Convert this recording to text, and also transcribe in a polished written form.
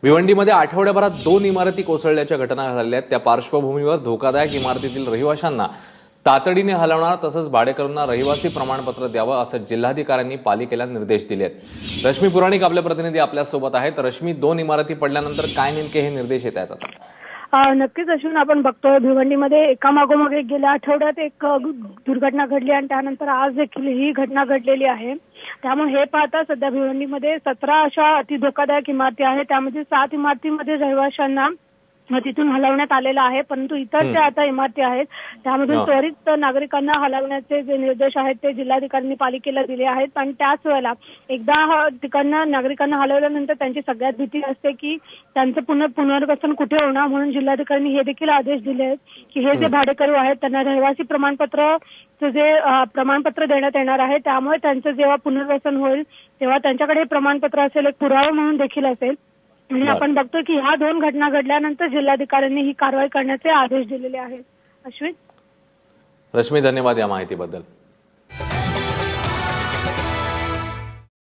भिवंडीमध्ये आठवड्याभरात 2 इमारती कोसळल्याच्या घटना झाल्या आहेत। त्या पार्श्वभूमीवर धोकादायक इमारतीतील रहिवाशांना तातडीने हलवणार तसंच भाडेकरूंना रहिवासी प्रमाणपत्र द्यावं असं जिल्हाधिकाऱ्यांनी पालिकेला निर्देश दिले आहेत। रश्मी पुराणिक आपले प्रतिनिधी आपल्या सोबत आहेत। रश्मी, 2 इमारती पडल्यानंतर काय नेमके हे निर्देश येत आहेत आता? नक्कीच अश्विन, आपण बघतोय भिवंडीमध्ये एकामागोमाग एक गेल्या आठवड्यात एक दुर्घटना घडली आणि त्यानंतर आज देखील ही घटना घडलेली आहे। त्यामुळे हे पाहता सध्या भिवंडीमध्ये 17 अशा अति धोकादायक इमारती आहेत। त्यामध्ये 7 इमारतींमध्ये रहिवाशांना तिथून हलवण्यात आलेलं आहे, परंतु इतर ज्या आता इमारती आहेत त्यामधून त्वरित नागरिकांना हलवण्याचे जे निर्देश आहेत ते जिल्हाधिकाऱ्यांनी पालिकेला दिले आहेत। आणि त्याच वेळेला एकदा तिकडनं नागरिकांना हलवल्यानंतर त्यांची सगळ्यात भीती असते की त्यांचं पुनर्वसन कुठे होणार, म्हणून जिल्हाधिकाऱ्यांनी हे देखील आदेश दिले आहेत की हे जे भाडेकरू आहेत त्यांना रहिवासी प्रमाणपत्र देण्यात येणार आहे। त्यामुळे त्यांचं जेव्हा पुनर्वसन होईल तेव्हा त्यांच्याकडे हे प्रमाणपत्र असेल, एक पुरावा म्हणून देखील असेल। आणि आपण बघतोय की ह्या 2 घटना घडल्यानंतर जिल्हाधिकाऱ्यांनी ही कारवाई करण्याचे आदेश दिलेले आहेत। अश्विन, रश्मी, धन्यवाद या माहितीबद्दल।